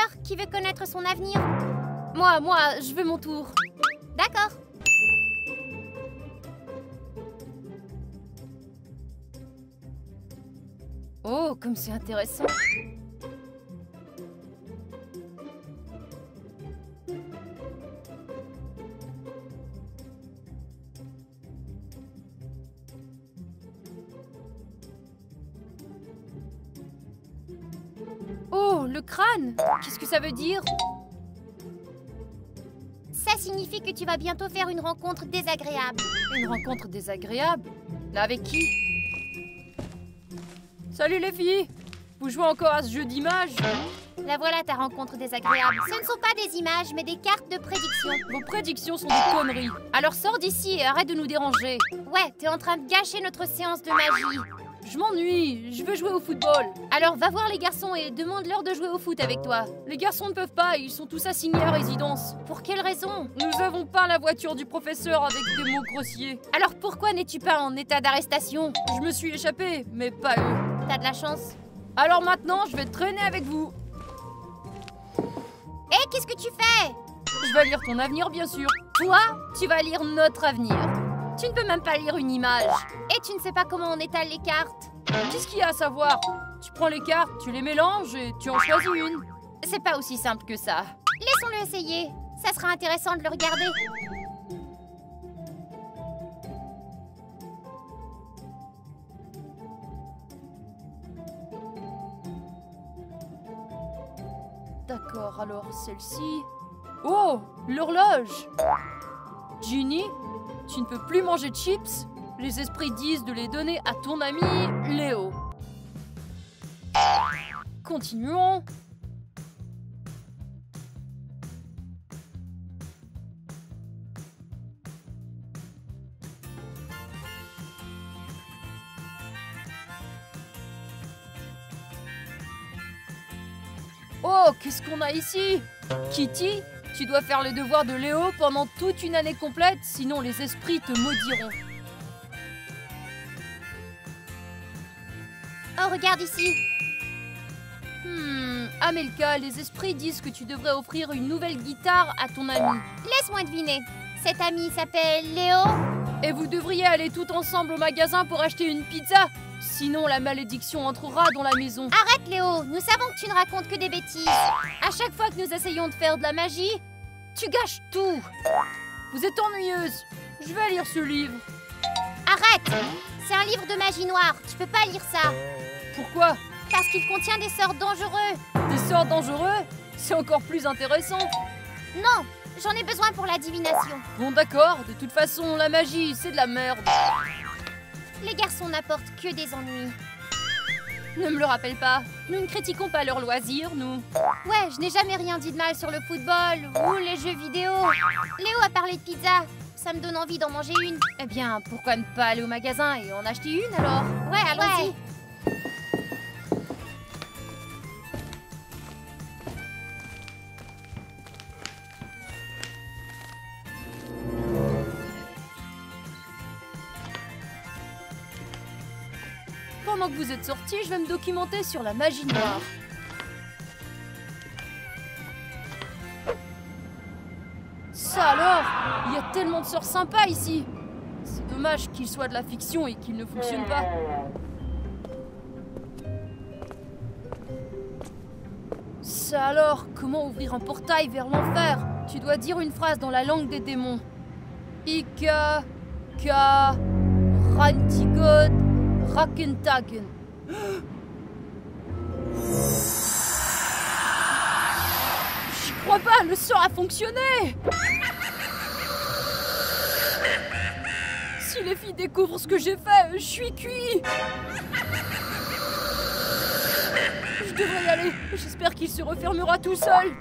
professeur qui veut connaître son avenir. Moi, je veux mon tour. D'accord. Oh, comme c'est intéressant. Oh, le crâne! Qu'est-ce que ça veut dire? Ça signifie que tu vas bientôt faire une rencontre désagréable. Une rencontre désagréable? Là, avec qui? Salut les filles! Vous jouez encore à ce jeu d'images? La voilà ta rencontre désagréable. Ce ne sont pas des images, mais des cartes de prédiction. Vos prédictions sont des conneries. Alors sors d'ici et arrête de nous déranger. Ouais, t'es en train de gâcher notre séance de magie. Je m'ennuie, je veux jouer au football. Alors va voir les garçons et demande-leur de jouer au foot avec toi. Les garçons ne peuvent pas, ils sont tous assignés à résidence. Pour quelle raison? Nous avons peint la voiture du professeur avec des mots grossiers. Alors pourquoi n'es-tu pas en état d'arrestation? Je me suis échappée, mais pas eux. T'as de la chance. Alors maintenant, je vais traîner avec vous. Hé, qu'est-ce que tu fais? Je vais lire ton avenir, bien sûr. Toi, tu vas lire notre avenir. Tu ne peux même pas lire une image. Et tu ne sais pas comment on étale les cartes. Qu'est-ce qu'il y a à savoir? Tu prends les cartes, tu les mélanges et tu en choisis une. C'est pas aussi simple que ça. Laissons-le essayer. Ça sera intéressant de le regarder. D'accord, alors celle-ci... Oh, l'horloge! Ginny, tu ne peux plus manger de chips? Les esprits disent de les donner à ton ami Léo. Continuons. Oh, qu'est-ce qu'on a ici? Kitty, tu dois faire les devoirs de Léo pendant toute une année complète, sinon les esprits te maudiront. Oh, regarde ici. Amelka, les esprits disent que tu devrais offrir une nouvelle guitare à ton ami. Laisse-moi deviner. Cet ami s'appelle Léo? Et vous devriez aller tout ensemble au magasin pour acheter une pizza. Sinon, la malédiction entrera dans la maison. Arrête, Léo. Nous savons que tu ne racontes que des bêtises. À chaque fois que nous essayons de faire de la magie, tu gâches tout. Vous êtes ennuyeuse. Je vais lire ce livre. Arrête. C'est un livre de magie noire. Tu peux pas lire ça. Pourquoi? Parce qu'il contient des sorts dangereux. Des sorts dangereux? C'est encore plus intéressant. Non, j'en ai besoin pour la divination. Bon d'accord, de toute façon, la magie, c'est de la merde. Les garçons n'apportent que des ennuis. Ne me le rappelle pas. Nous ne critiquons pas leurs loisirs, nous. Ouais, je n'ai jamais rien dit de mal sur le football ou les jeux vidéo. Léo a parlé de pizza. Ça me donne envie d'en manger une. Eh bien, pourquoi ne pas aller au magasin et en acheter une alors? Ouais, allons-y. Ouais. Pendant que vous êtes sortis, je vais me documenter sur la magie noire. Ça alors! Il y a tellement de sorts sympas ici! C'est dommage qu'il soit de la fiction et qu'il ne fonctionne pas. Ça alors! Comment ouvrir un portail vers l'enfer? Tu dois dire une phrase dans la langue des démons. Ika... Ka... Rantigod... Rakentagen. J'y crois pas, le sort a fonctionné! Si les filles découvrent ce que j'ai fait, je suis cuit! Je devrais y aller. J'espère qu'il se refermera tout seul.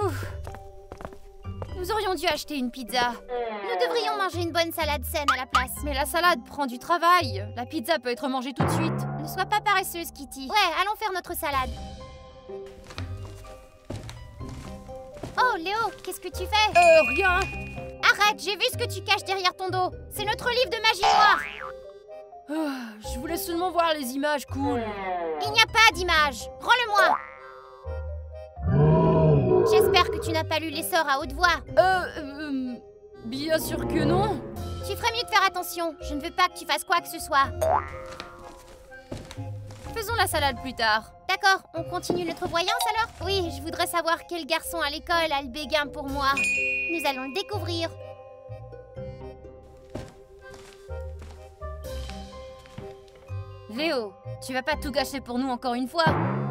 Ouf. Nous aurions dû acheter une pizza. Nous devrions manger une bonne salade saine à la place. Mais la salade prend du travail. La pizza peut être mangée tout de suite. Ne sois pas paresseuse, Kitty. Ouais, allons faire notre salade. Oh, Léo, qu'est-ce que tu fais? Rien. Arrête, j'ai vu ce que tu caches derrière ton dos. C'est notre livre de magie noire. Je voulais seulement voir les images cool. Il n'y a pas d'image. Rends-le-moi. J'espère que tu n'as pas lu les sorts à haute voix. Bien sûr que non. Tu ferais mieux de faire attention. Je ne veux pas que tu fasses quoi que ce soit. Faisons la salade plus tard. D'accord, on continue notre voyance alors? Oui, je voudrais savoir quel garçon à l'école a le béguin pour moi. Nous allons le découvrir. Léo, tu vas pas tout gâcher pour nous encore une fois?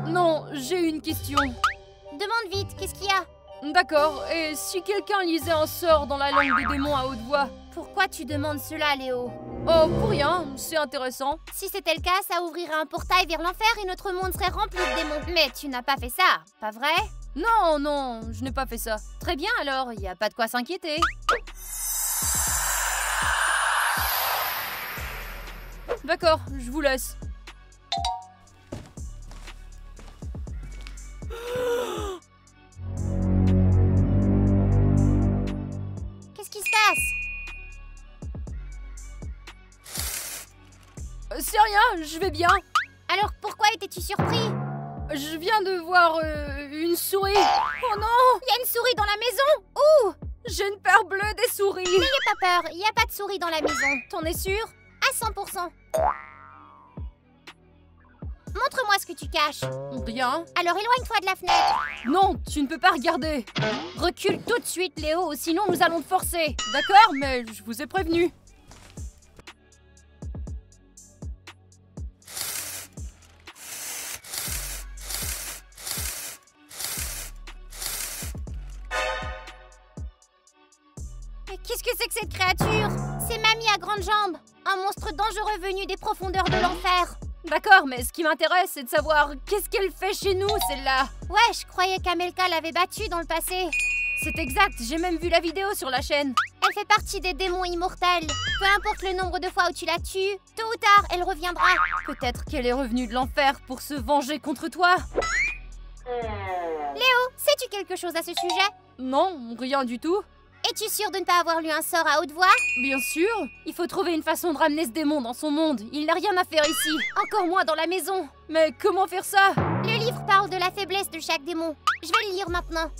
Non, j'ai une question. Demande vite, qu'est-ce qu'il y a? D'accord, et si quelqu'un lisait un sort dans la langue des démons à haute voix? Pourquoi tu demandes cela, Léo? Oh, pour rien, c'est intéressant. Si c'était le cas, ça ouvrirait un portail vers l'enfer et notre monde serait rempli de démons. Mais tu n'as pas fait ça, pas vrai? Non, non, je n'ai pas fait ça. Très bien alors, il n'y a pas de quoi s'inquiéter. D'accord, je vous laisse. Qu'est-ce qui se passe? C'est rien, je vais bien. Alors pourquoi étais-tu surpris? Je viens de voir une souris. Oh non! Il y a une souris dans la maison? Où? J'ai une peur bleue des souris. N'ayez pas peur, il n'y a pas de souris dans la maison. T'en es sûr? À 100%. Montre-moi ce que tu caches. Rien. Alors éloigne-toi de la fenêtre. Non, tu ne peux pas regarder. Recule tout de suite, Léo, sinon nous allons te forcer. D'accord, mais je vous ai prévenu. Mais qu'est-ce que c'est que cette créature? C'est Mamie à grandes jambes. Un monstre dangereux venu des profondeurs de l'enfer. D'accord, mais ce qui m'intéresse, c'est de savoir qu'est-ce qu'elle fait chez nous, celle-là. Ouais, je croyais qu'Amelka l'avait battue dans le passé. C'est exact, j'ai même vu la vidéo sur la chaîne. Elle fait partie des démons immortels. Peu importe le nombre de fois où tu la tues, tôt ou tard, elle reviendra. Peut-être qu'elle est revenue de l'enfer pour se venger contre toi. Léo, sais-tu quelque chose à ce sujet? Non, rien du tout. Es-tu sûr de ne pas avoir lu un sort à haute voix? Bien sûr. Il faut trouver une façon de ramener ce démon dans son monde. Il n'a rien à faire ici. Encore moins dans la maison. Mais comment faire ça? Le livre parle de la faiblesse de chaque démon. Je vais le lire maintenant.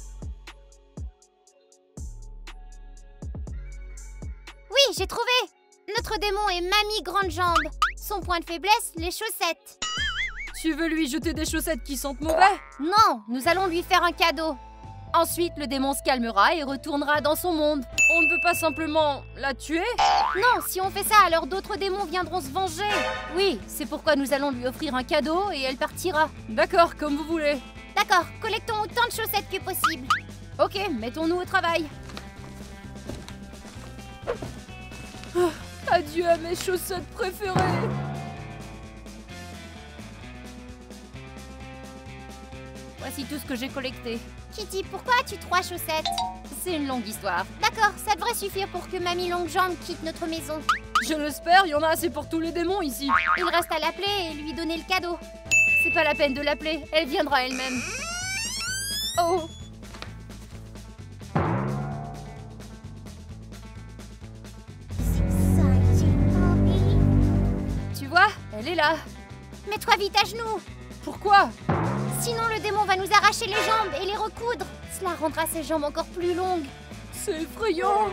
Oui, j'ai trouvé! Notre démon est Mamie Grande Jambe. Son point de faiblesse, les chaussettes. Tu veux lui jeter des chaussettes qui sentent mauvais? Non, nous allons lui faire un cadeau. Ensuite, le démon se calmera et retournera dans son monde. On ne peut pas simplement la tuer? Non, si on fait ça, alors d'autres démons viendront se venger. Oui, c'est pourquoi nous allons lui offrir un cadeau et elle partira. D'accord, comme vous voulez. D'accord, collectons autant de chaussettes que possible. Ok, mettons-nous au travail. Oh, adieu à mes chaussettes préférées. Voici tout ce que j'ai collecté. Kitty, pourquoi as-tu 3 chaussettes? C'est une longue histoire. D'accord, ça devrait suffire pour que Mamie Longue Jambe quitte notre maison. Je l'espère, il y en a assez pour tous les démons ici. Il reste à l'appeler et lui donner le cadeau. C'est pas la peine de l'appeler, elle viendra elle-même. Oh! Tu vois, elle est là. Mets-toi vite à genoux. Pourquoi? Sinon le démon va nous arracher les jambes et les recoudre. Cela rendra ses jambes encore plus longues. C'est effrayant.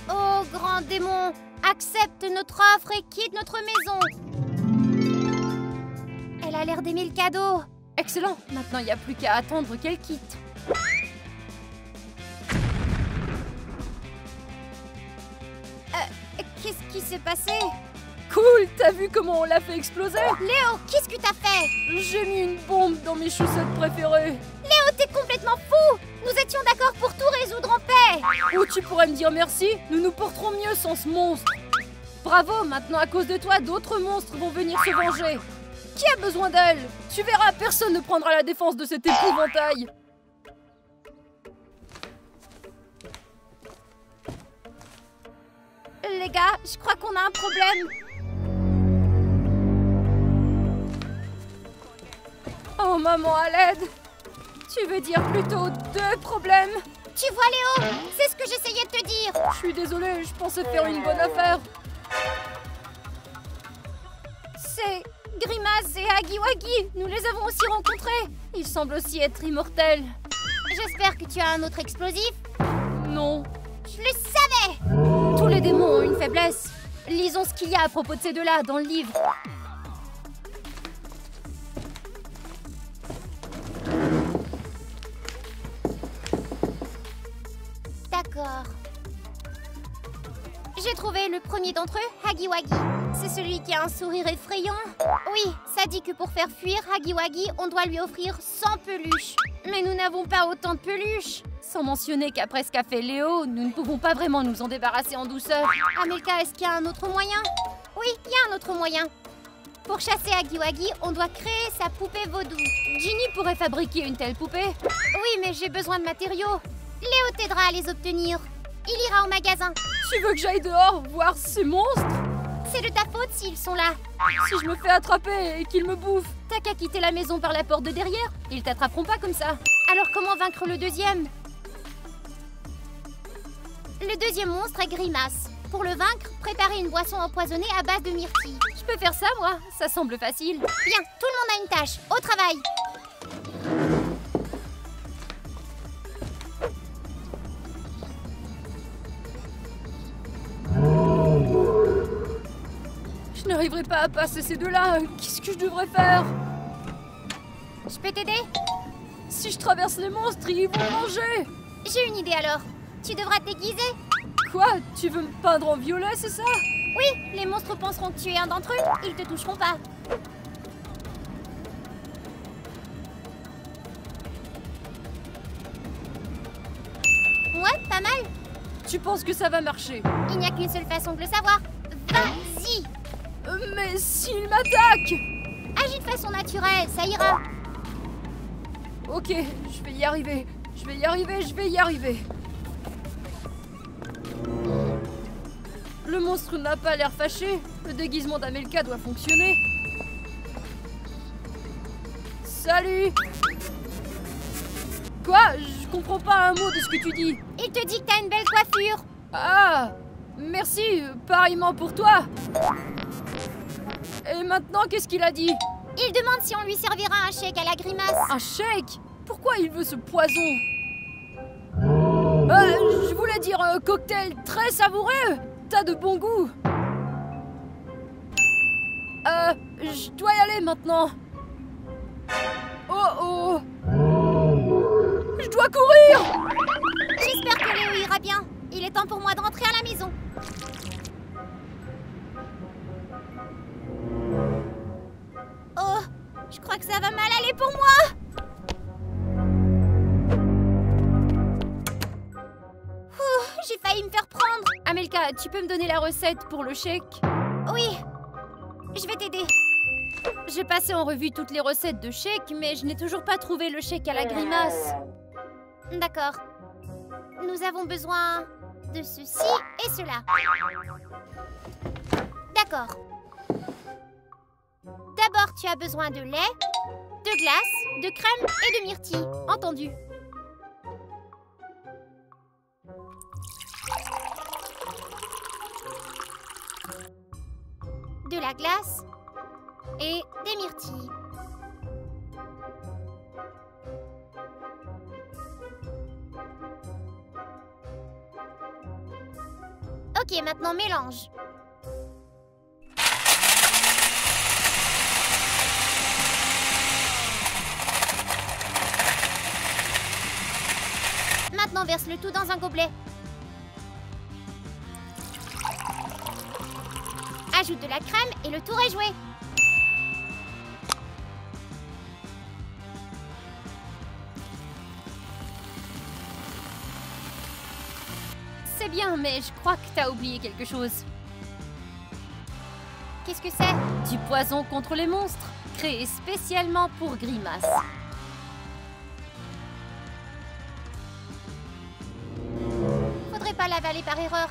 Oh, grand démon, accepte notre offre et quitte notre maison. Elle a l'air d'aimer le cadeau. Excellent, maintenant il n'y a plus qu'à attendre qu'elle quitte. Qu'est-ce qui s'est passé? Cool, t'as vu comment on l'a fait exploser? Léo, qu'est-ce que t'as fait? J'ai mis une bombe dans mes chaussettes préférées. Léo, t'es complètement fou! Nous étions d'accord pour tout résoudre en paix! Oh, tu pourrais me dire merci? Nous nous porterons mieux sans ce monstre. Bravo, maintenant à cause de toi, d'autres monstres vont venir se venger. Qui a besoin d'elle? Tu verras, personne ne prendra la défense de cet épouvantail. Les gars, je crois qu'on a un problème. Oh maman, à l'aide! Tu veux dire plutôt 2 problèmes? Tu vois, Léo? C'est ce que j'essayais de te dire. Je suis désolée, je pensais faire une bonne affaire. C'est Grimace et Huggy Wuggy. Nous les avons aussi rencontrés. Ils semblent aussi être immortels. J'espère que tu as un autre explosif. Non. Je le savais. Tous les démons ont une faiblesse. Lisons ce qu'il y a à propos de ces deux-là dans le livre. D'accord. J'ai trouvé le premier d'entre eux, Huggy Wuggy. C'est celui qui a un sourire effrayant. Oui, ça dit que pour faire fuir Huggy Wuggy, on doit lui offrir 100 peluches. Mais nous n'avons pas autant de peluches. Sans mentionner qu'après ce qu'a fait Léo, nous ne pouvons pas vraiment nous en débarrasser en douceur. Amelka, est-ce qu'il y a un autre moyen? Oui, il y a un autre moyen. Pour chasser Huggy Wuggy, on doit créer sa poupée vaudou. Ginny pourrait fabriquer une telle poupée. Oui, mais j'ai besoin de matériaux. Léo t'aidera à les obtenir. Il ira au magasin. Tu veux que j'aille dehors voir ces monstres? C'est de ta faute s'ils sont là. Si je me fais attraper et qu'ils me bouffent, t'as qu'à quitter la maison par la porte de derrière. Ils t'attraperont pas comme ça. Alors comment vaincre le deuxième? Le deuxième monstre est Grimace. Pour le vaincre, préparez une boisson empoisonnée à base de myrtille. Je peux faire ça, moi. Ça semble facile. Bien, tout le monde a une tâche. Au travail. Je n'arriverai pas à passer ces deux-là. Qu'est-ce que je devrais faire? Je peux t'aider? Si je traverse les monstres, ils vont me manger. J'ai une idée alors. Tu devras te déguiser. Quoi? Tu veux me peindre en violet, c'est ça? Oui, les monstres penseront que tu es un d'entre eux. Ils te toucheront pas. Ouais, pas mal. Tu penses que ça va marcher? Il n'y a qu'une seule façon de le savoir. Vas-y. Mais s'il m'attaque! Agis de façon naturelle, ça ira. Ok, je vais y arriver. Je vais y arriver, je vais y arriver. Le monstre n'a pas l'air fâché. Le déguisement d'Amelka doit fonctionner. Salut! Quoi? Je comprends pas un mot de ce que tu dis. Il te dit que t'as une belle coiffure. Ah! Merci, pareillement pour toi. Et maintenant, qu'est-ce qu'il a dit? Il demande si on lui servira un chèque à la Grimace. Un chèque? Pourquoi il veut ce poison? Je voulais dire un cocktail très savoureux. T'as de bon goût. Je dois y aller maintenant. Oh oh. Je dois courir. J'espère que Léo ira bien. Il est temps pour moi de rentrer à la maison. Oh, je crois que ça va mal aller pour moi. J'ai failli me faire prendre. Amelka, tu peux me donner la recette pour le chèque? Oui, je vais t'aider. J'ai passé en revue toutes les recettes de chèque, mais je n'ai toujours pas trouvé le chèque à la Grimace. D'accord. Nous avons besoin de ceci et cela. D'accord. D'abord, tu as besoin de lait, de glace, de crème et de myrtille. Entendu. De la glace et des myrtilles. Ok, maintenant mélange. Maintenant verse le tout dans un gobelet. Ajoute de la crème et le tour est joué. C'est bien, mais je crois que t'as oublié quelque chose. Qu'est-ce que c'est? Du poison contre les monstres, créé spécialement pour Grimace. Faudrait pas l'avaler par erreur.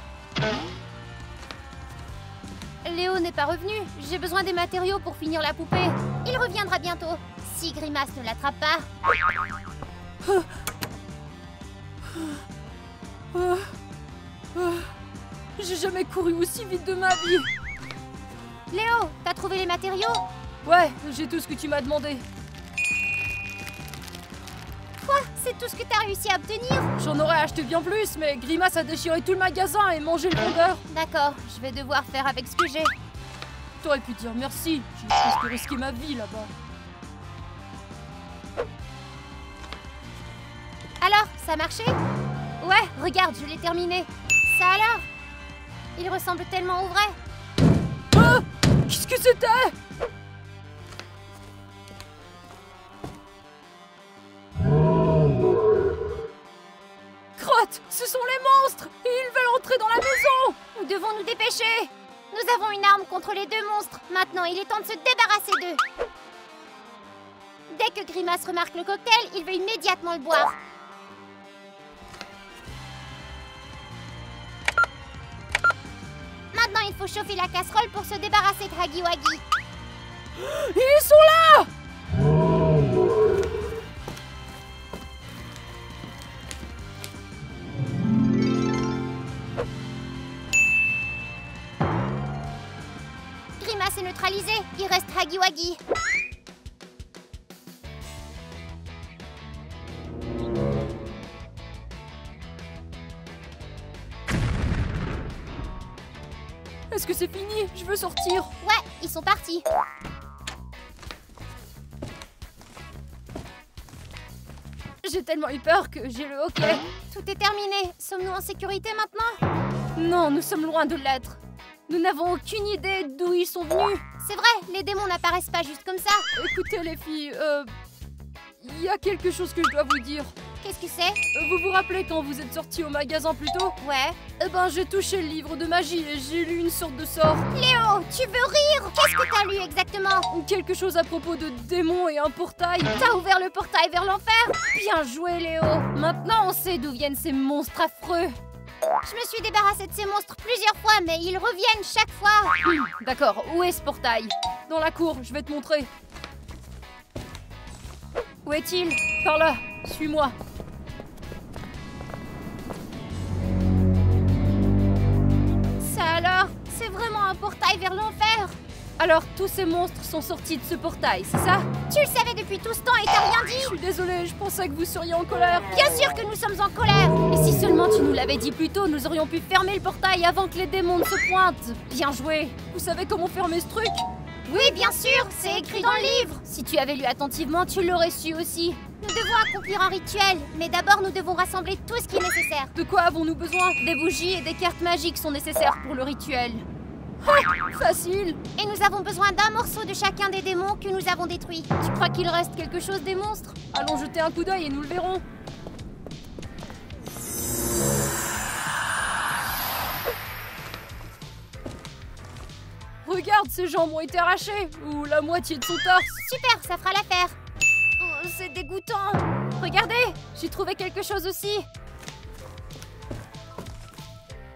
Léo n'est pas revenu. J'ai besoin des matériaux pour finir la poupée. Il reviendra bientôt, si Grimace ne l'attrape pas. J'ai jamais couru aussi vite de ma vie. Léo, t'as trouvé les matériaux? Ouais, j'ai tout ce que tu m'as demandé. Quoi? C'est tout ce que t'as réussi à obtenir? J'en aurais acheté bien plus, mais Grimace a déchiré tout le magasin et mangé le vendeur. D'accord, je vais devoir faire avec ce que j'ai. T'aurais pu dire merci, j'ai presque risqué ma vie là-bas. Alors, ça a marché? Ouais, regarde, je l'ai terminé. Ça alors? Il ressemble tellement au vrai. Ah! Qu'est-ce que c'était? Crotte! Ce sont les monstres! Et ils veulent entrer dans la maison! Nous devons nous dépêcher. Nous avons une arme contre les deux monstres. Maintenant, il est temps de se débarrasser d'eux. Dès que Grimace remarque le cocktail, il veut immédiatement le boire. Maintenant, il faut chauffer la casserole pour se débarrasser de Huggy Wuggy. Ils sont là! Grimace est neutralisé. Il reste Huggy Wuggy. Est-ce que c'est fini? Je veux sortir. Ouais, ils sont partis. J'ai tellement eu peur que j'ai le hockey. Tout est terminé. Sommes-nous en sécurité maintenant? Non, nous sommes loin de l'être. Nous n'avons aucune idée d'où ils sont venus. C'est vrai, les démons n'apparaissent pas juste comme ça. Écoutez les filles, il y a quelque chose que je dois vous dire. Qu'est-ce que c'est? Vous vous rappelez quand vous êtes sortis au magasin plus tôt? Ouais. Eh ben, j'ai touché le livre de magie et j'ai lu une sorte de sort. Léo, tu veux rire? Qu'est-ce que t'as lu exactement? Quelque chose à propos de démons et un portail. T'as ouvert le portail vers l'enfer? Bien joué, Léo. Maintenant, on sait d'où viennent ces monstres affreux. Je me suis débarrassée de ces monstres plusieurs fois, mais ils reviennent chaque fois. D'accord, où est ce portail? Dans la cour, je vais te montrer. Où est-il? Par là, suis-moi. Ça alors? C'est vraiment un portail vers l'enfer? Alors, tous ces monstres sont sortis de ce portail, c'est ça? Tu le savais depuis tout ce temps et t'as rien Je dit? suis désolée, je pensais que vous seriez en colère. Bien sûr que nous sommes en colère. Et si seulement tu nous l'avais dit plus tôt, nous aurions pu fermer le portail avant que les démons ne se pointent. Bien joué. Vous savez comment fermer ce truc? Oui, bien sûr, c'est écrit dans le livre. Si tu avais lu attentivement, tu l'aurais su aussi. Nous devons accomplir un rituel, mais d'abord nous devons rassembler tout ce qui est nécessaire. De quoi avons-nous besoin? Des bougies et des cartes magiques sont nécessaires pour le rituel. Facile. Et nous avons besoin d'un morceau de chacun des démons que nous avons détruits. Tu crois qu'il reste quelque chose des monstres? Allons jeter un coup d'œil et nous le verrons. Regarde, ses jambes ont été arrachées, ou la moitié de son torse. Super, ça fera l'affaire. Oh, c'est dégoûtant. Regardez, j'ai trouvé quelque chose aussi.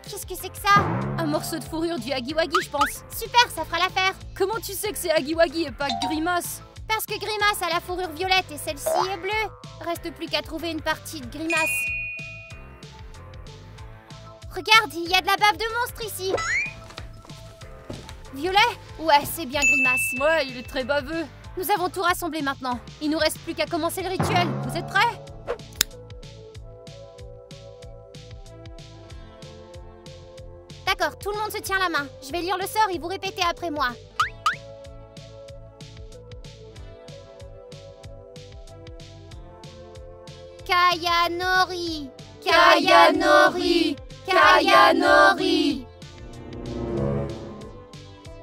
Qu'est-ce que c'est que ça? Un morceau de fourrure du Huggy Wuggy, je pense. Super, ça fera l'affaire. Comment tu sais que c'est Huggy Wuggy et pas Grimace? Parce que Grimace a la fourrure violette et celle-ci est bleue. Reste plus qu'à trouver une partie de Grimace. Regarde, il y a de la bave de monstre ici. Violet? Ouais, c'est bien Grimace. Ouais, il est très baveux. Nous avons tout rassemblé maintenant. Il nous reste plus qu'à commencer le rituel. Vous êtes prêts? D'accord, tout le monde se tient la main. Je vais lire le sort et vous répétez après moi. Kayanori, Kayanori, Kayanori.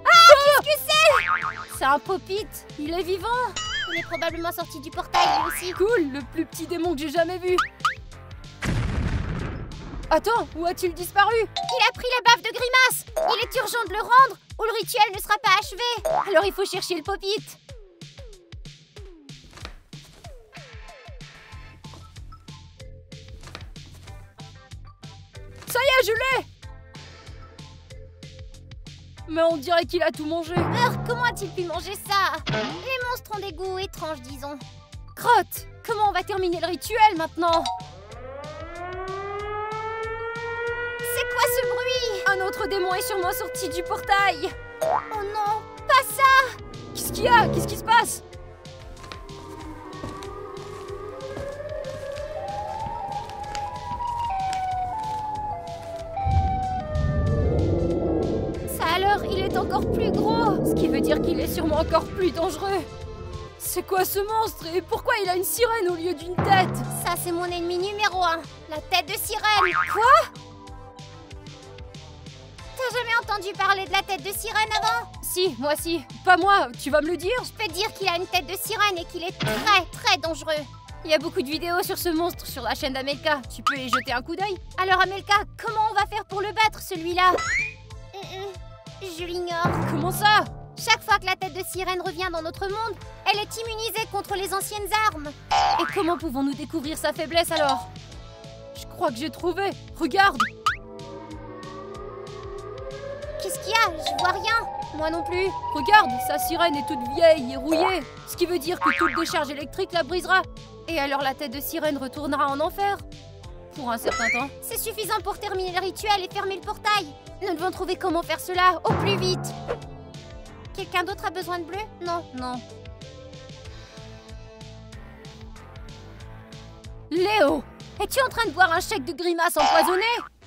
Ah, qu'est-ce que c'est? C'est un Pop-It. Il est vivant. Il est probablement sorti du portail lui aussi. Cool, le plus petit démon que j'ai jamais vu. Attends, où a-t-il disparu? Il a pris la baffe de Grimace. Il est urgent de le rendre ou le rituel ne sera pas achevé. Alors il faut chercher le Pop-It. Ça y est, je l'ai! Mais on dirait qu'il a tout mangé. Comment a-t-il pu manger ça? Les monstres ont des goûts étranges, disons. Crotte, comment on va terminer le rituel maintenant? C'est quoi ce bruit? Un autre démon est sûrement sorti du portail. Oh non, pas ça! Qu'est-ce qu'il y a? Qu'est-ce qui se passe? Ça alors, il est encore plus gros! Ce qui veut dire qu'il est sûrement encore plus dangereux. C'est quoi ce monstre? Et pourquoi il a une sirène au lieu d'une tête? Ça, c'est mon ennemi numéro 1, la tête de sirène! Quoi? T'as jamais entendu parler de la tête de sirène avant? Si, moi si. Pas moi, tu vas me le dire? Je peux te dire qu'il a une tête de sirène et qu'il est très très dangereux. Il y a beaucoup de vidéos sur ce monstre sur la chaîne d'Amelka. Tu peux y jeter un coup d'œil? Alors Amelka, comment on va faire pour le battre celui-là? Je l'ignore. Comment ça? Chaque fois que la tête de sirène revient dans notre monde, elle est immunisée contre les anciennes armes. Et comment pouvons-nous découvrir sa faiblesse alors? Je crois que j'ai trouvé. Regarde! Qu'est-ce qu'il y a? Je vois rien. Moi non plus. Regarde, sa sirène est toute vieille et rouillée. Ce qui veut dire que toute décharge électrique la brisera. Et alors la tête de sirène retournera en enfer. Pour un certain temps. C'est suffisant pour terminer le rituel et fermer le portail. Nous devons trouver comment faire cela au plus vite. Quelqu'un d'autre a besoin de bleu? Non. Non. Léo, es-tu en train de boire un chèque de grimace empoisonné?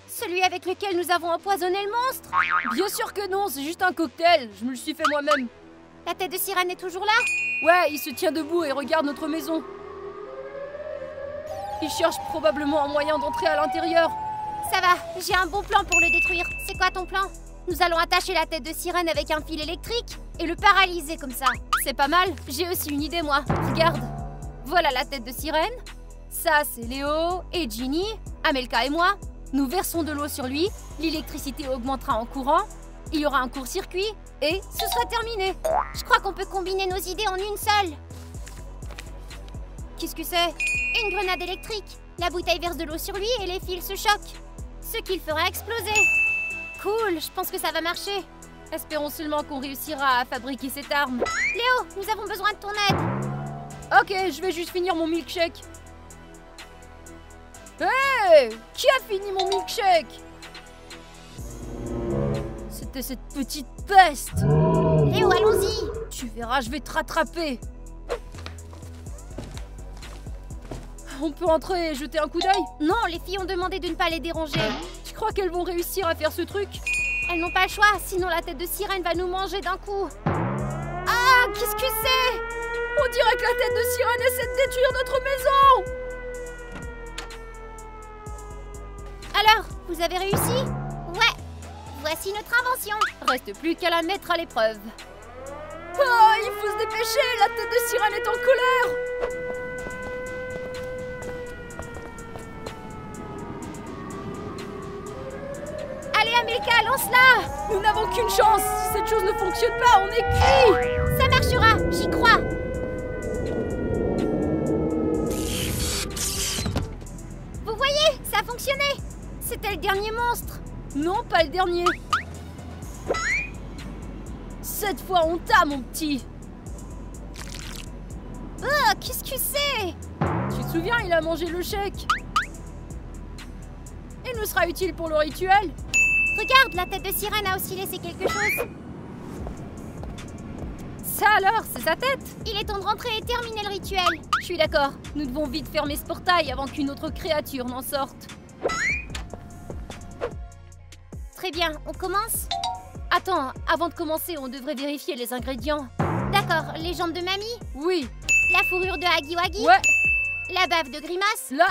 Celui avec lequel nous avons empoisonné le monstre? Bien sûr que non, c'est juste un cocktail. Je me le suis fait moi-même. La tête de sirène est toujours là? Ouais, il se tient debout et regarde notre maison. Il cherche probablement un moyen d'entrer à l'intérieur. Ça va, j'ai un bon plan pour le détruire. C'est quoi ton plan? Nous allons attacher la tête de sirène avec un fil électrique et le paralyser comme ça. C'est pas mal, j'ai aussi une idée moi. Regarde, voilà la tête de sirène. Ça, c'est Léo et Ginny, Amelka et moi. Nous versons de l'eau sur lui, l'électricité augmentera en courant, il y aura un court-circuit et ce sera terminé. Je crois qu'on peut combiner nos idées en une seule. Qu'est-ce que c'est? Une grenade électrique. La bouteille verse de l'eau sur lui et les fils se choquent. Ce qui le fera exploser. Cool, je pense que ça va marcher. Espérons seulement qu'on réussira à fabriquer cette arme. Léo, nous avons besoin de ton aide. Ok, je vais juste finir mon milkshake. Hé! Qui a fini mon milkshake? C'était cette petite peste. Léo, allons-y. Tu verras, je vais te rattraper. On peut entrer et jeter un coup d'œil? Non, les filles ont demandé de ne pas les déranger. Tu crois qu'elles vont réussir à faire ce truc? Elles n'ont pas le choix, sinon la tête de sirène va nous manger d'un coup. Ah, qu'est-ce que c'est? On dirait que la tête de sirène essaie de détruire notre maison. Alors, vous avez réussi? Ouais. Voici notre invention. Reste plus qu'à la mettre à l'épreuve. Oh, il faut se dépêcher, la tête de sirène est en colère. Allez, Amelka, lance-la! Nous n'avons qu'une chance. Si cette chose ne fonctionne pas, on est cuit. Ça marchera, j'y crois. Vous voyez, ça a fonctionné. C'était le dernier monstre. Non, pas le dernier. Cette fois, on t'a, mon petit. Oh, qu'est-ce que c'est? Tu te souviens, il a mangé le chèque. Il nous sera utile pour le rituel. Regarde, la tête de sirène a aussi laissé quelque chose. Ça alors, c'est sa tête? Il est temps de rentrer et terminer le rituel. Je suis d'accord. Nous devons vite fermer ce portail avant qu'une autre créature n'en sorte. Très bien, on commence? Attends, avant de commencer, on devrait vérifier les ingrédients. D'accord, les jambes de mamie? Oui. La fourrure de Huggy Wuggy? Ouais. La bave de Grimace? Là.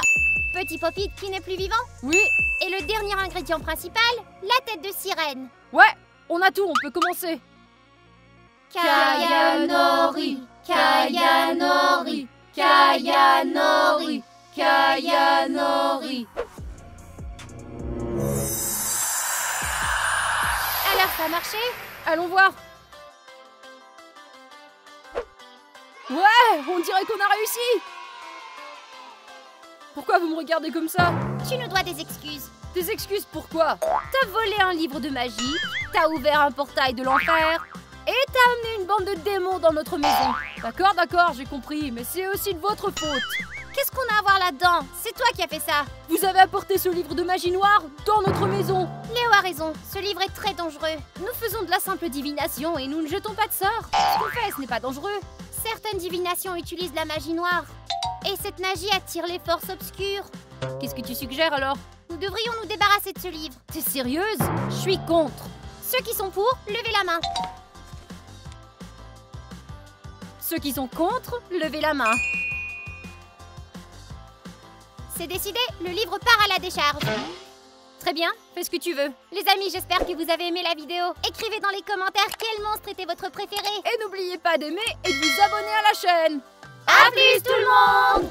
Petit Pop-It qui n'est plus vivant? Oui. Et le dernier ingrédient principal, la tête de sirène. Ouais, on a tout, on peut commencer. Kayanori, Kayanori, Kayanori, Kayanori. Alors, ça a marché? Allons voir. Ouais, on dirait qu'on a réussi. Pourquoi vous me regardez comme ça? Tu nous dois des excuses. Des excuses pourquoi? T'as volé un livre de magie, t'as ouvert un portail de l'enfer et t'as amené une bande de démons dans notre maison. D'accord, j'ai compris, mais c'est aussi de votre faute. Qu'est-ce qu'on a à voir là-dedans? C'est toi qui as fait ça. Vous avez apporté ce livre de magie noire dans notre maison. Léo a raison, ce livre est très dangereux. Nous faisons de la simple divination et nous ne jetons pas de sorts. Ce qu'on fait, ce n'est pas dangereux. Certaines divinations utilisent la magie noire. Et cette magie attire les forces obscures. Qu'est-ce que tu suggères alors? Nous devrions nous débarrasser de ce livre. T'es sérieuse? Je suis contre. Ceux qui sont pour, levez la main. Ceux qui sont contre, levez la main. C'est décidé, le livre part à la décharge. Très bien, fais ce que tu veux. Les amis, j'espère que vous avez aimé la vidéo. Écrivez dans les commentaires quel monstre était votre préféré. Et n'oubliez pas d'aimer et de vous abonner à la chaîne. À plus tout le monde!